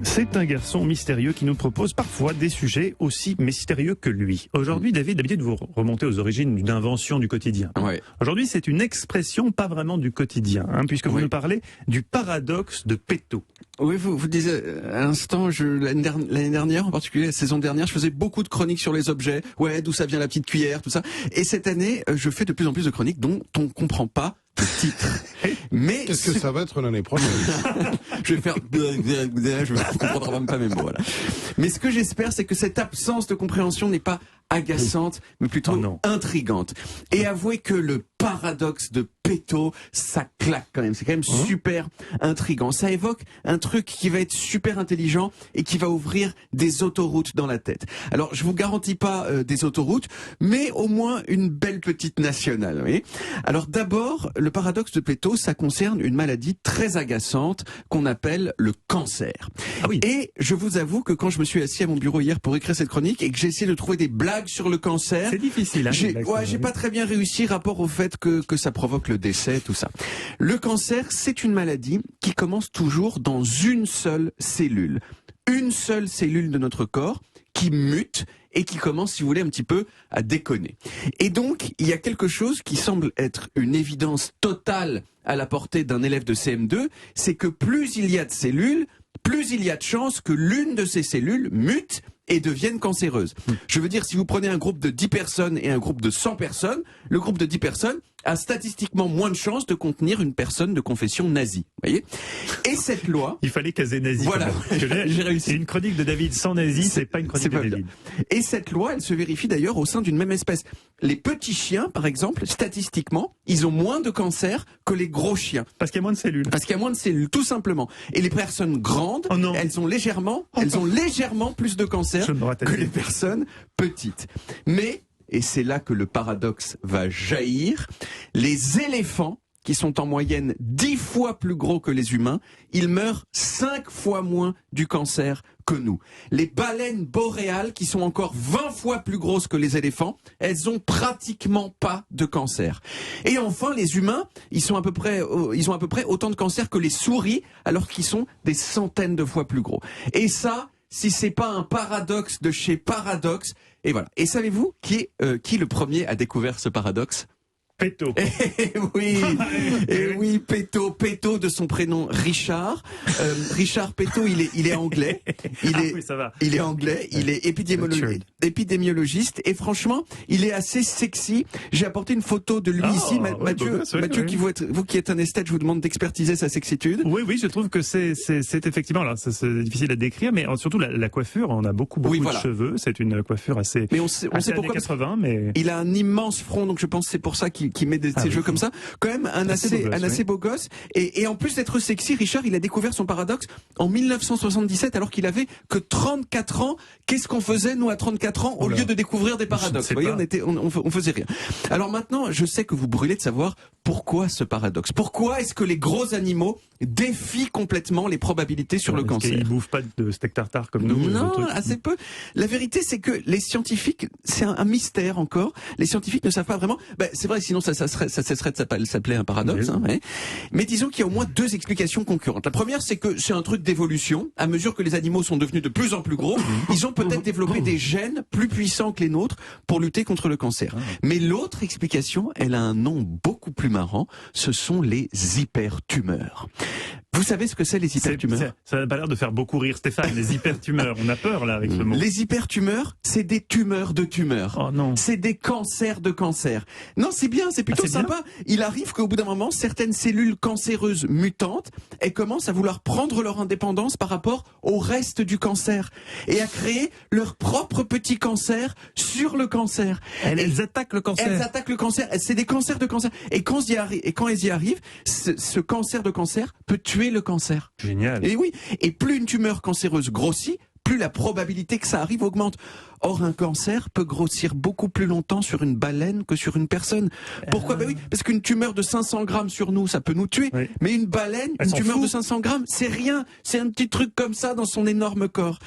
C'est un garçon mystérieux qui nous propose parfois des sujets aussi mystérieux que lui. Aujourd'hui, David, d'habitude, vous remontez aux origines d'une invention du quotidien. Ouais. Aujourd'hui, c'est une expression pas vraiment du quotidien, puisque vous nous parlez du paradoxe de Peto. Oui, vous disiez à l'instant, l'année dernière, en particulier la saison dernière, je faisais beaucoup de chroniques sur les objets. Ouais, d'où ça vient la petite cuillère, tout ça. Et cette année, je fais de plus en plus de chroniques dont on comprend pas le titre. Mais qu'est-ce que ça va être l'année prochaine? Je vais faire, je ne comprendrai même pas mes mots. Voilà. Mais ce que j'espère, c'est que cette absence de compréhension n'est pas agaçante, mais plutôt intrigante. Et avouez que le paradoxe de Peto, ça claque quand même. C'est quand même super intrigant. Ça évoque un truc qui va être super intelligent et qui va ouvrir des autoroutes dans la tête. Alors, je vous garantis pas des autoroutes, mais au moins une belle petite nationale. Vous voyez. Alors d'abord, le paradoxe de Peto, ça concerne une maladie très agaçante qu'on appelle le cancer. Ah oui. Et je vous avoue que quand je me suis assis à mon bureau hier pour écrire cette chronique et que j'ai essayé de trouver des blagues sur le cancer, c'est difficile. J'ai pas très bien réussi rapport au fait que ça provoque le décès, tout ça. Le cancer, c'est une maladie qui commence toujours dans une seule cellule de notre corps qui mute et qui commence, si vous voulez, un petit peu à déconner. Et donc, il y a quelque chose qui semble être une évidence totale à la portée d'un élève de CM2, c'est que plus il y a de cellules, plus il y a de chances que l'une de ces cellules mute et devienne cancéreuse. Je veux dire, si vous prenez un groupe de 10 personnes et un groupe de 100 personnes, le groupe de 10 personnes a statistiquement moins de chances de contenir une personne de confession nazie. Vous voyez ? Et cette loi... Il fallait caser nazi. Voilà, j'ai réussi. Et une chronique de David sans nazi, c'est pas une chronique de David. Et cette loi, elle se vérifie d'ailleurs au sein d'une même espèce. Les petits chiens, par exemple, statistiquement, ils ont moins de cancer que les gros chiens. Parce qu'il y a moins de cellules. Parce qu'il y a moins de cellules, tout simplement. Et les personnes grandes, elles ont légèrement plus de cancer que les personnes petites. Mais, et c'est là que le paradoxe va jaillir, les éléphants, qui sont en moyenne 10 fois plus gros que les humains, ils meurent 5 fois moins du cancer que nous. Les baleines boréales, qui sont encore 20 fois plus grosses que les éléphants, elles ont pratiquement pas de cancer. Et enfin, les humains, ils ont à peu près autant de cancer que les souris, alors qu'ils sont des centaines de fois plus gros. Et ça, si c'est pas un paradoxe de chez Paradoxe, et voilà. Et savez-vous qui le premier a découvert ce paradoxe ? Peto. Oui, Peto de son prénom Richard. Richard Peto, il est anglais. Ça va. Il est anglais, il est épidémiologiste et franchement, il est assez sexy. J'ai apporté une photo de lui ici, Mathieu, vous qui êtes un esthète, je vous demande d'expertiser sa sexitude. Oui, je trouve que c'est effectivement, alors c'est difficile à décrire, mais surtout la coiffure, on a beaucoup de cheveux, c'est une coiffure assez. Mais on sait pourquoi. 80, mais il a un immense front, donc je pense que c'est pour ça qu'il met ces jeux comme ça. Quand même un assez beau gosse. Et en plus d'être sexy, Richard, il a découvert son paradoxe en 1977 alors qu'il avait que 34 ans. Qu'est-ce qu'on faisait nous à 34 ans au lieu de découvrir des paradoxes? Vous voyez, on faisait rien. Alors maintenant, je sais que vous brûlez de savoir pourquoi ce paradoxe. Pourquoi est-ce que les gros animaux défient complètement les probabilités sur le cancer? Ils bouffent pas de steak tartare comme nous. Non, assez peu. La vérité, c'est que les scientifiques, c'est un mystère encore. Les scientifiques ne savent pas vraiment. C'est vrai, sinon ça cesserait de s'appeler un paradoxe. Mais disons qu'il y a au moins deux explications concurrentes. La première, c'est que c'est un truc d'évolution. À mesure que les animaux sont devenus de plus en plus gros, ils ont peut-être développé des gènes plus puissants que les nôtres pour lutter contre le cancer. Mais l'autre explication, elle a un nom beaucoup plus marrant. Ce sont les hypertumeurs. Vous savez ce que c'est les hypertumeurs? Ça n'a pas l'air de faire beaucoup rire Stéphane, les hypertumeurs. On a peur là avec ce mot. Les hypertumeurs, c'est des tumeurs de tumeurs. Oh non. C'est des cancers de cancers. Non, c'est bien, c'est plutôt sympa. Il arrive qu'au bout d'un moment, certaines cellules cancéreuses mutantes, elles commencent à vouloir prendre leur indépendance par rapport au reste du cancer et à créer leur propre petit cancer sur le cancer. Elles attaquent le cancer. Elles attaquent le cancer. C'est des cancers de cancer. Et quand elles y arrivent, ce cancer de cancer peut tuer le cancer. Génial. Et oui. Et plus une tumeur cancéreuse grossit, plus la probabilité que ça arrive augmente. Or, un cancer peut grossir beaucoup plus longtemps sur une baleine que sur une personne. Pourquoi? Oui, parce qu'une tumeur de 500 grammes sur nous, ça peut nous tuer. Oui. Mais une baleine, une tumeur de 500 grammes, c'est rien. C'est un petit truc comme ça dans son énorme corps.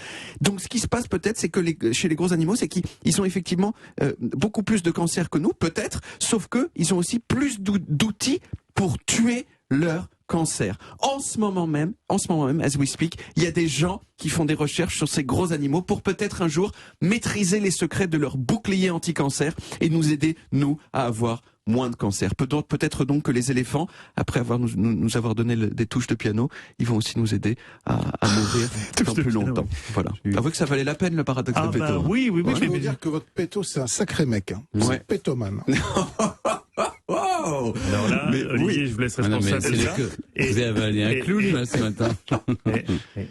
Donc, ce qui se passe peut-être, c'est que chez les gros animaux, c'est qu'ils ont effectivement beaucoup plus de cancer que nous, peut-être, sauf qu'ils ont aussi plus d'outils pour tuer leur cancer. En ce moment même, as we speak, il y a des gens qui font des recherches sur ces gros animaux pour peut-être un jour maîtriser les secrets de leur bouclier anti-cancer et nous aider, nous, à avoir moins de cancer. Peut-être donc que les éléphants, après nous avoir donné des touches de piano, ils vont aussi nous aider à mourir dans plus longtemps. Voilà. Avouez que ça valait la peine le paradoxe de Péto. Oui. Je vais vous dire que votre Péto, c'est un sacré mec. Hein. Ouais. C'est pétoman. Alors là, Olivier, je vous laisse responsable de ça. Vous avez avalé un clown là, ce matin.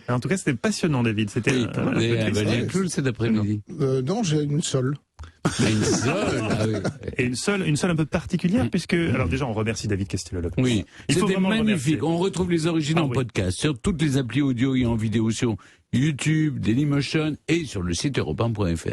En tout cas, c'était passionnant, David. C'était. Vous avez avalé un clown cet après-midi. Non, j'ai une seule. Une seule, ah oui. Et une seule un peu particulière, puisque... Alors déjà, on remercie David Castello-Lopez. Oui, c'était magnifique. On retrouve les origines en podcast sur toutes les applis audio et en vidéo sur YouTube, Dailymotion et sur le site europe1.fr.